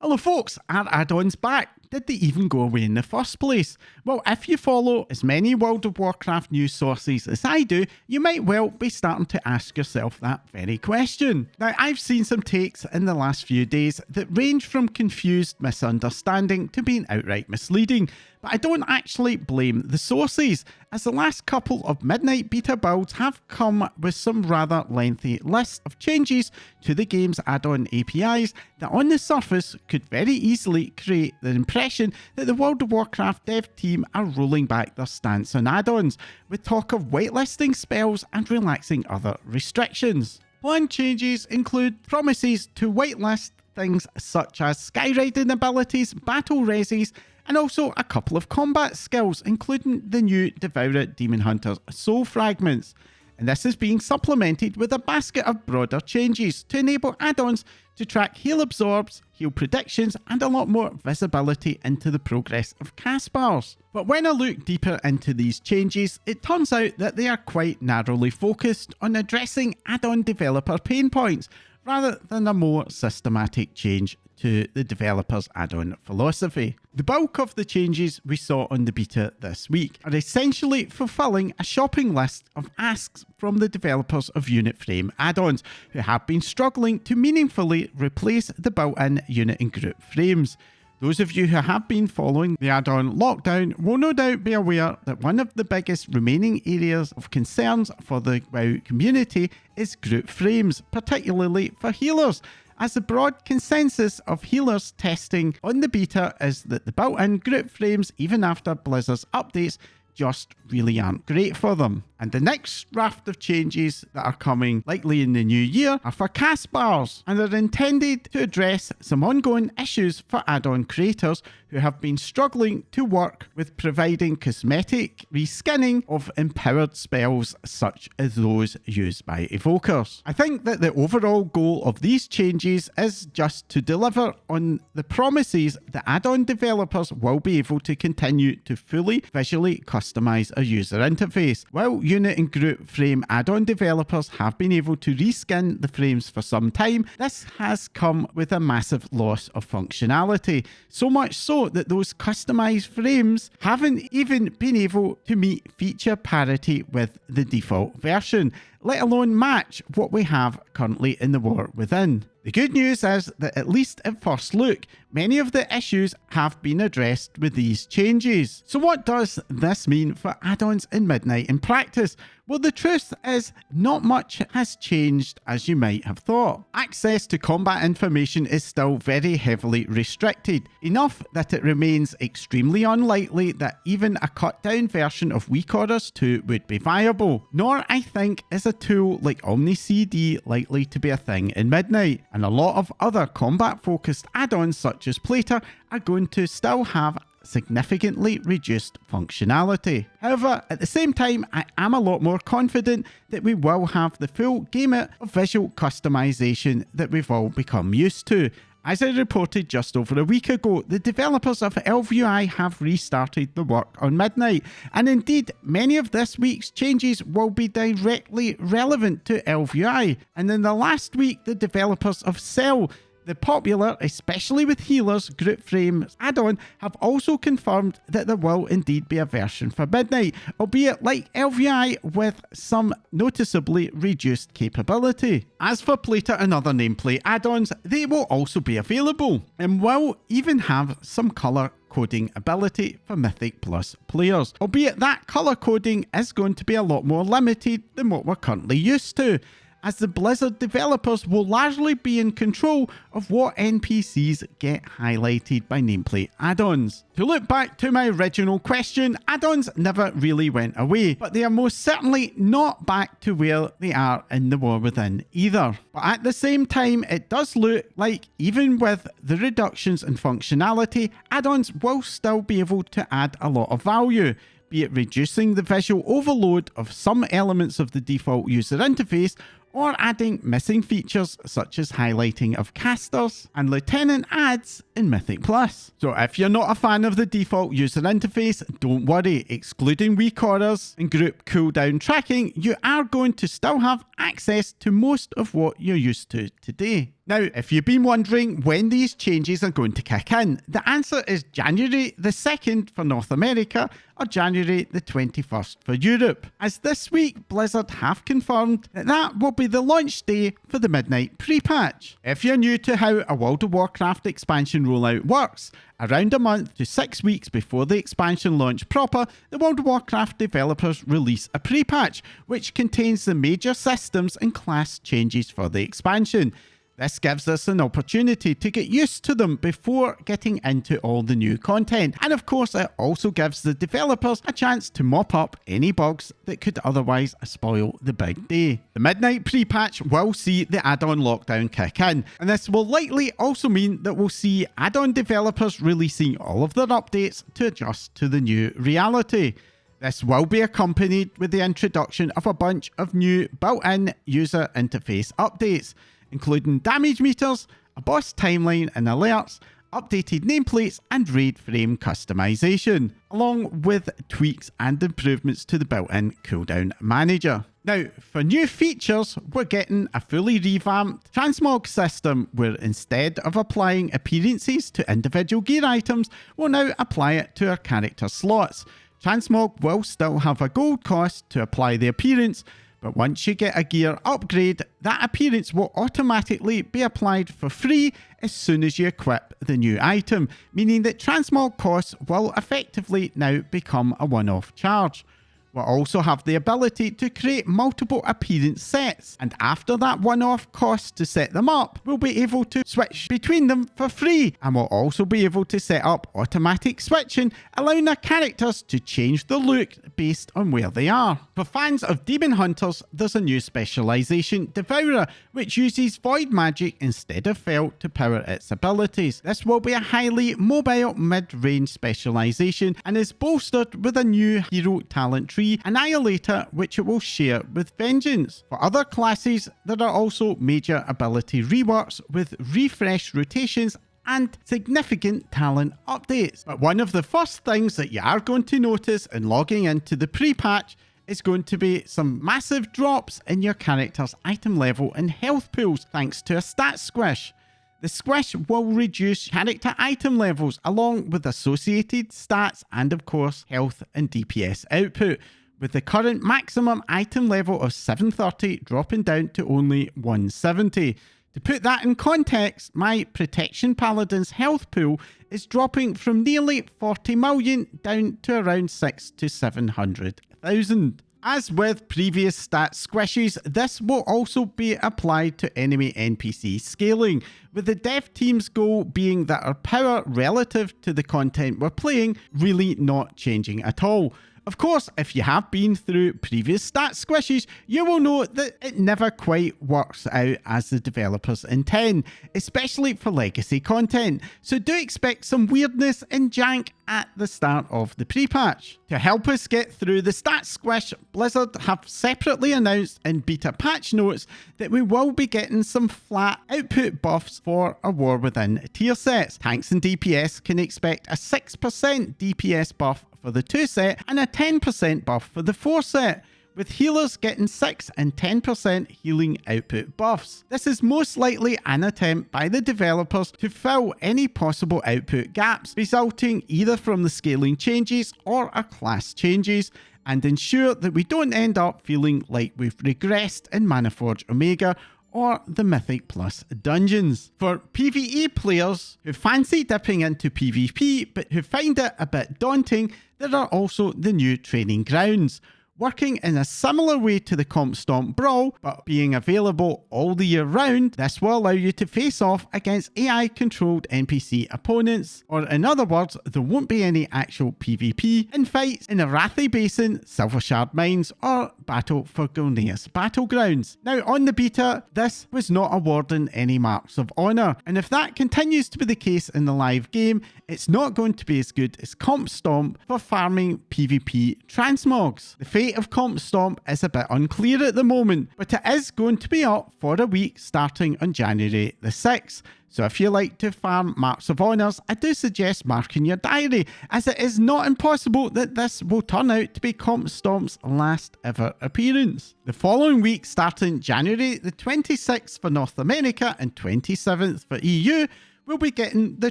Hello folks, are add-ons back? Did they even go away in the first place? Well, if you follow as many World of Warcraft news sources as I do, you might well be starting to ask yourself that very question. Now, I've seen some takes in the last few days that range from confused misunderstanding to being outright misleading, but I don't actually blame the sources, as the last couple of Midnight beta builds have come with some rather lengthy lists of changes to the game's add-on APIs that on the surface could very easily create the impression that the World of Warcraft dev team are rolling back their stance on add-ons, with talk of whitelisting spells and relaxing other restrictions. Planned changes include promises to whitelist things such as skywriting abilities, battle reses, and also a couple of combat skills, including the new Devourer Demon Hunter's soul fragments. And this is being supplemented with a basket of broader changes to enable add-ons to track heal absorbs, heal predictions, and a lot more visibility into the progress of cast bars. But when I look deeper into these changes, it turns out that they are quite narrowly focused on addressing add-on developer pain points, rather than a more systematic change to the developer's add-on philosophy. The bulk of the changes we saw on the beta this week are essentially fulfilling a shopping list of asks from the developers of unit frame add-ons, who have been struggling to meaningfully replace the built-in unit and group frames. Those of you who have been following the add-on lockdown will no doubt be aware that one of the biggest remaining areas of concerns for the WoW community is group frames, particularly for healers, as the broad consensus of healers testing on the beta is that the built-in group frames, even after Blizzard's updates, just really aren't great for them. And the next raft of changes that are coming likely in the new year are for cast bars, and are intended to address some ongoing issues for add-on creators who have been struggling to work with providing cosmetic reskinning of empowered spells such as those used by evokers. I think that the overall goal of these changes is just to deliver on the promises that add-on developers will be able to continue to fully visually customize a user interface. While unit and group frame add-on developers have been able to reskin the frames for some time, this has come with a massive loss of functionality, so much so that those customized frames haven't even been able to meet feature parity with the default version, let alone match what we have currently in the War Within. The good news is that at least at first look, many of the issues have been addressed with these changes. So what does this mean for add-ons in Midnight in practice? Well, the truth is not much has changed as you might have thought. Access to combat information is still very heavily restricted, enough that it remains extremely unlikely that even a cut down version of Weak Orders 2 would be viable. Nor, I think, is a tool like Omni CD likely to be a thing in Midnight, and a lot of other combat focused add-ons such as Plater are going to still have significantly reduced functionality. However, at the same time, I am a lot more confident that we will have the full gamut of visual customization that we've all become used to. As I reported just over a week ago, the developers of UI have restarted the work on Midnight, and indeed, many of this week's changes will be directly relevant to UI. And in the last week, the developers of Cell, the popular, especially with healers, group frames add-on, have also confirmed that there will indeed be a version for Midnight, albeit like LVI with some noticeably reduced capability. As for Plater and other nameplate add-ons, they will also be available, and will even have some colour coding ability for Mythic Plus players, albeit that colour coding is going to be a lot more limited than what we're currently used to, as the Blizzard developers will largely be in control of what NPCs get highlighted by nameplate add-ons. To look back to my original question, add-ons never really went away, but they are most certainly not back to where they are in the War Within either. But at the same time, it does look like even with the reductions in functionality, add-ons will still be able to add a lot of value, be it reducing the visual overload of some elements of the default user interface, or adding missing features such as highlighting of casters and lieutenant adds in Mythic Plus. So if you're not a fan of the default user interface, don't worry, excluding weak orders and group cooldown tracking, you are going to still have access to most of what you're used to today. Now, if you've been wondering when these changes are going to kick in, the answer is January the 2nd for North America or January the 21st for Europe, as this week Blizzard have confirmed that that will be the launch day for the Midnight Prepatch. If you're new to how a World of Warcraft expansion rollout works, around a month to 6 weeks before the expansion launch proper, the World of Warcraft developers release a prepatch, which contains the major systems and class changes for the expansion. This gives us an opportunity to get used to them before getting into all the new content. And of course, it also gives the developers a chance to mop up any bugs that could otherwise spoil the big day. The Midnight Prepatch will see the add-on lockdown kick in, and this will likely also mean that we'll see add-on developers releasing all of their updates to adjust to the new reality. This will be accompanied with the introduction of a bunch of new built-in user interface updates, including damage meters, a boss timeline and alerts, updated nameplates and raid frame customization, along with tweaks and improvements to the built-in cooldown manager. Now, for new features, we're getting a fully revamped transmog system where instead of applying appearances to individual gear items, we'll now apply it to our character slots. Transmog will still have a gold cost to apply the appearance, but once you get a gear upgrade, that appearance will automatically be applied for free as soon as you equip the new item, meaning that transmog costs will effectively now become a one-off charge. We'll also have the ability to create multiple appearance sets, and after that one-off cost to set them up, we'll be able to switch between them for free, and we'll also be able to set up automatic switching, allowing our characters to change the look based on where they are. For fans of Demon Hunters, there's a new specialization, Devourer, which uses void magic instead of Fel to power its abilities. This will be a highly mobile mid-range specialization and is bolstered with a new hero talent tree, Annihilator, which it will share with Vengeance. For other classes, there are also major ability reworks with refresh rotations and significant talent updates. But one of the first things that you are going to notice in logging into the pre-patch is going to be some massive drops in your character's item level and health pools thanks to a stat squish. The squish will reduce character item levels along with associated stats and of course health and DPS output, with the current maximum item level of 730 dropping down to only 170. To put that in context, my Protection Paladin's health pool is dropping from nearly 40 million down to around 600 to 700,000. As with previous stat squishes, this will also be applied to enemy NPC scaling, with the dev team's goal being that our power relative to the content we're playing really not changing at all. Of course, if you have been through previous stat squishes, you will know that it never quite works out as the developers intend, especially for legacy content, so do expect some weirdness and jank at the start of the pre-patch. To help us get through the stat squish, Blizzard have separately announced in beta patch notes that we will be getting some flat output buffs for a War Within tier sets. Tanks and DPS can expect a 6% DPS buff for the 2 set and a 10% buff for the 4 set, with healers getting 6 and 10% healing output buffs. This is most likely an attempt by the developers to fill any possible output gaps resulting either from the scaling changes or our class changes, and ensure that we don't end up feeling like we've regressed in Manaforge Omega or the Mythic Plus dungeons. For PvE players who fancy dipping into PvP but who find it a bit daunting, there are also the new training grounds. Working in a similar way to the Comp Stomp Brawl, but being available all the year round, this will allow you to face off against AI-controlled NPC opponents, or in other words, there won't be any actual PvP in fights in Arathi Basin, Silver Shard Mines, or Battle for Gilneas Battlegrounds. Now, on the beta, this was not awarding any marks of honour, and if that continues to be the case in the live game, it's not going to be as good as Comp Stomp for farming PvP transmogs. The fate date of Comp Stomp is a bit unclear at the moment, but it is going to be up for a week starting on January the 6th. So if you like to farm Marks of Honours, I do suggest marking your diary, as it is not impossible that this will turn out to be Comp Stomp's last ever appearance. The following week, starting January the 26th for North America and 27th for EU, we'll be getting the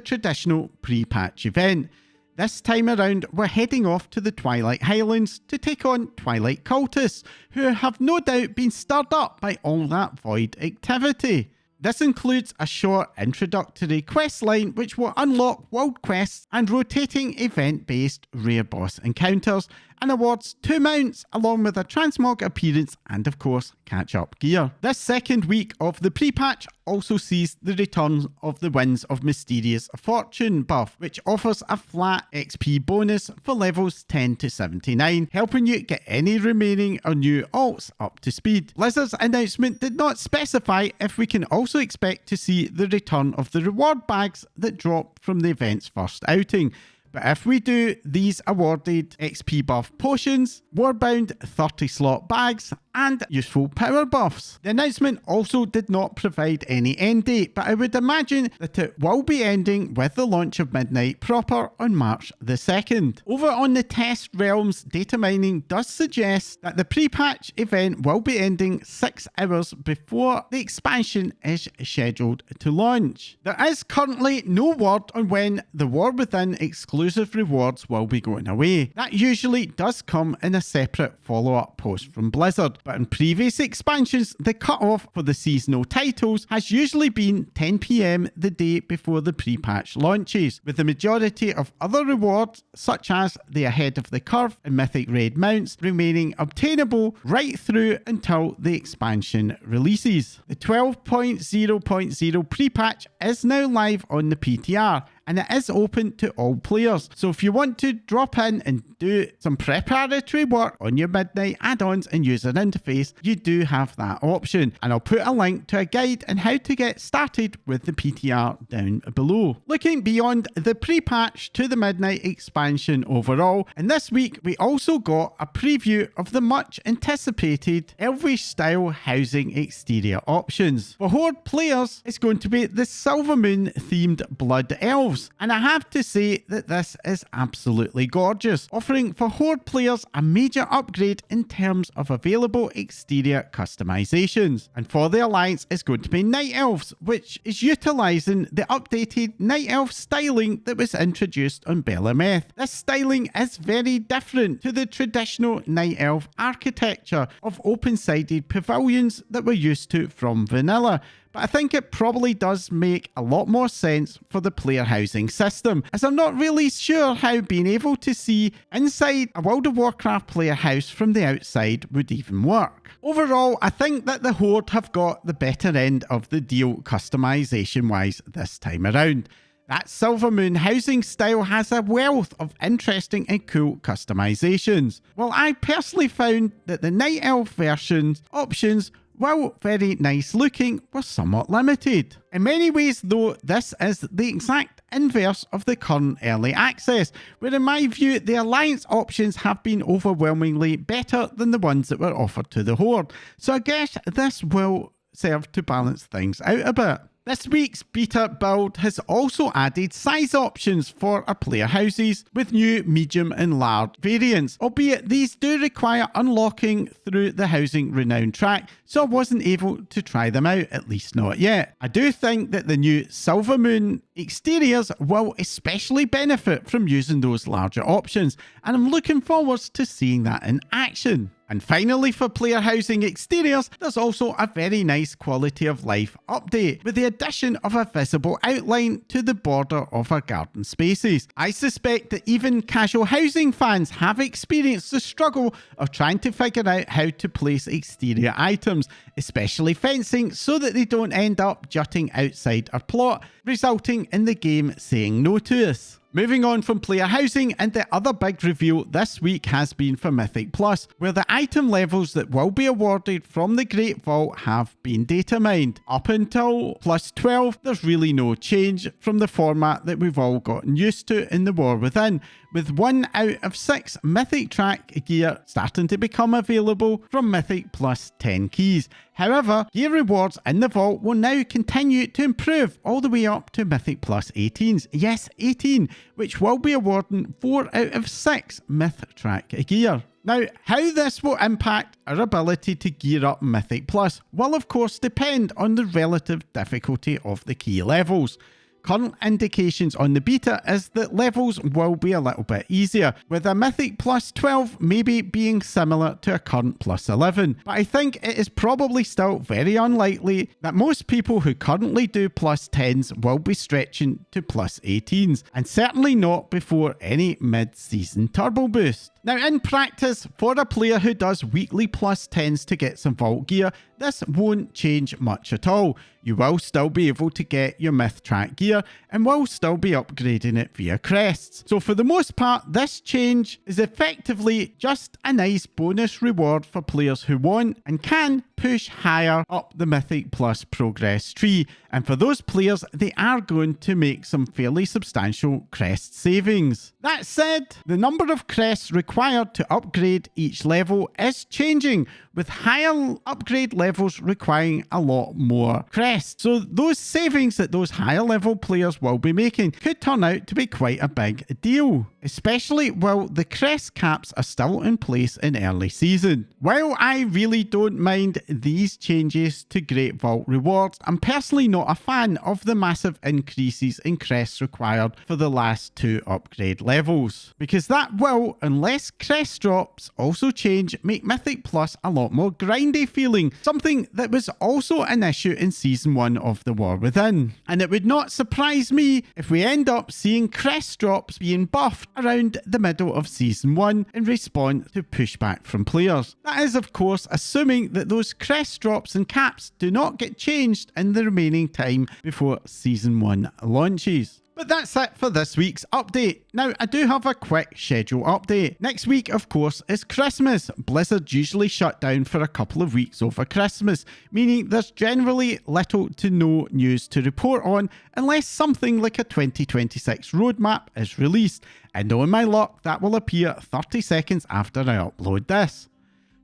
traditional pre-patch event. This time around, we're heading off to the Twilight Highlands to take on Twilight Cultists, who have no doubt been stirred up by all that Void activity. This includes a short introductory quest line which will unlock world quests and rotating event-based rare boss encounters, and awards 2 mounts along with a transmog appearance and of course catch-up gear. This second week of the pre-patch also sees the return of the Winds of Mysterious Fortune buff, which offers a flat XP bonus for levels 10 to 79, helping you get any remaining or new alts up to speed. Blizzard's announcement did not specify if we can also expect to see the return of the reward bags that dropped from the event's first outing. But if we do, these awarded XP buff potions, Warbound 30 slot bags, and useful power buffs. The announcement also did not provide any end date, but I would imagine that it will be ending with the launch of Midnight proper on March the 2nd. Over on the Test Realms, data mining does suggest that the pre-patch event will be ending 6 hours before the expansion is scheduled to launch. There is currently no word on when the War Within exclusive rewards will be going away. That usually does come in a separate follow-up post from Blizzard. But in previous expansions, the cutoff for the seasonal titles has usually been 10 PM the day before the pre-patch launches, with the majority of other rewards, such as the Ahead of the Curve and Mythic Raid mounts, remaining obtainable right through until the expansion releases. The 12.0.0 pre-patch is now live on the PTR, and it is open to all players. So if you want to drop in and do some preparatory work on your Midnight add-ons and user interface, you do have that option. And I'll put a link to a guide on how to get started with the PTR down below. Looking beyond the pre-patch to the Midnight expansion overall, and this week we also got a preview of the much anticipated Elvish style housing exterior options. For Horde players, it's going to be the Silvermoon themed Blood Elves. And I have to say that this is absolutely gorgeous, offering for Horde players a major upgrade in terms of available exterior customizations. And for the Alliance, it's going to be Night Elves, which is utilising the updated Night Elf styling that was introduced on Belemeth. This styling is very different to the traditional Night Elf architecture of open-sided pavilions that we're used to from vanilla. But I think it probably does make a lot more sense for the player housing system, as I'm not really sure how being able to see inside a World of Warcraft player house from the outside would even work. Overall, I think that the Horde have got the better end of the deal customization wise this time around. That Silvermoon housing style has a wealth of interesting and cool customizations. While I personally found that the Night Elf version's options, while very nice looking, were somewhat limited. In many ways though, this is the exact inverse of the current early access, where in my view the Alliance options have been overwhelmingly better than the ones that were offered to the Horde. So I guess this will serve to balance things out a bit. This week's beta build has also added size options for our player houses with new medium and large variants, albeit these do require unlocking through the Housing Renown track, so I wasn't able to try them out, at least not yet. I do think that the new Silvermoon exteriors will especially benefit from using those larger options, and I'm looking forward to seeing that in action. And finally, for player housing exteriors, there's also a very nice quality of life update with the addition of a visible outline to the border of our garden spaces. I suspect that even casual housing fans have experienced the struggle of trying to figure out how to place exterior items, especially fencing, so that they don't end up jutting outside our plot, resulting in the game saying no to us. Moving on from player housing, and the other big reveal this week has been for Mythic Plus, where the item levels that will be awarded from the Great Vault have been data mined. Up until plus 12, there's really no change from the format that we've all gotten used to in the War Within, with 1 out of 6 Mythic track gear starting to become available from Mythic Plus 10 keys. However, gear rewards in the vault will now continue to improve all the way up to Mythic Plus 18s. Yes, 18, which will be awarding 4 out of 6 Myth track gear. Now, how this will impact our ability to gear up Mythic Plus will of course depend on the relative difficulty of the key levels. Current indications on the beta is that levels will be a little bit easier, with a Mythic plus 12 maybe being similar to a current plus 11. But I think it is probably still very unlikely that most people who currently do plus 10s will be stretching to plus 18s, and certainly not before any mid-season turbo boost. Now, in practice, for a player who does weekly plus 10s to get some vault gear, this won't change much at all. You will still be able to get your myth track gear and will still be upgrading it via crests. So for the most part, this change is effectively just a nice bonus reward for players who want and can push higher up the Mythic Plus progress tree. And for those players, they are going to make some fairly substantial crest savings. That said, the number of crests required to upgrade each level is changing, with higher upgrade levels requiring a lot more crests. So those savings that those higher level players will be making could turn out to be quite a big deal, especially while the crest caps are still in place in early season. While I really don't mind these changes to Great Vault rewards, I'm personally not a fan of the massive increases in crests required for the last 2 upgrade levels, because that will, unless crest drops also change, make Mythic Plus a lot more grindy feeling, something that was also an issue in Season 1 of The War Within. And it would not surprise me if we end up seeing crest drops being buffed around the middle of Season 1 in response to pushback from players. That is of course assuming that those crest drops and caps do not get changed in the remaining time before Season 1 launches. But that's it for this week's update. Now, I do have a quick schedule update. Next week, of course, is Christmas. Blizzard usually shut down for a couple of weeks over Christmas, meaning there's generally little to no news to report on unless something like a 2026 roadmap is released. And knowing my luck, that will appear 30 seconds after I upload this.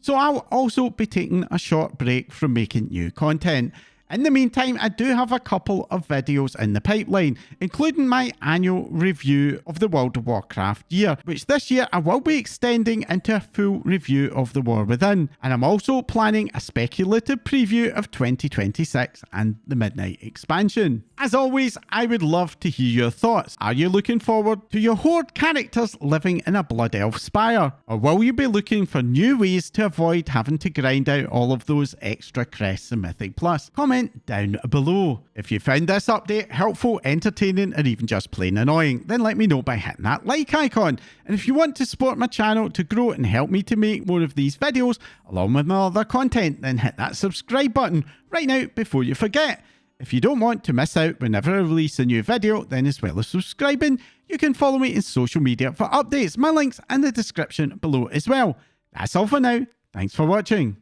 So I'll also be taking a short break from making new content. In the meantime, I do have a couple of videos in the pipeline, including my annual review of the World of Warcraft year, which this year I will be extending into a full review of the War Within. And I'm also planning a speculative preview of 2026 and the Midnight expansion. As always, I would love to hear your thoughts. Are you looking forward to your Horde characters living in a Blood Elf spire? Or will you be looking for new ways to avoid having to grind out all of those extra crests in Mythic Plus? Comment down below. If you found this update helpful, entertaining, or even just plain annoying, then let me know by hitting that like icon. And if you want to support my channel to grow and help me to make more of these videos, along with my other content, then hit that subscribe button right now before you forget. If you don't want to miss out whenever I release a new video, then as well as subscribing, you can follow me in social media for updates. My links in the description below as well. That's all for now. Thanks for watching.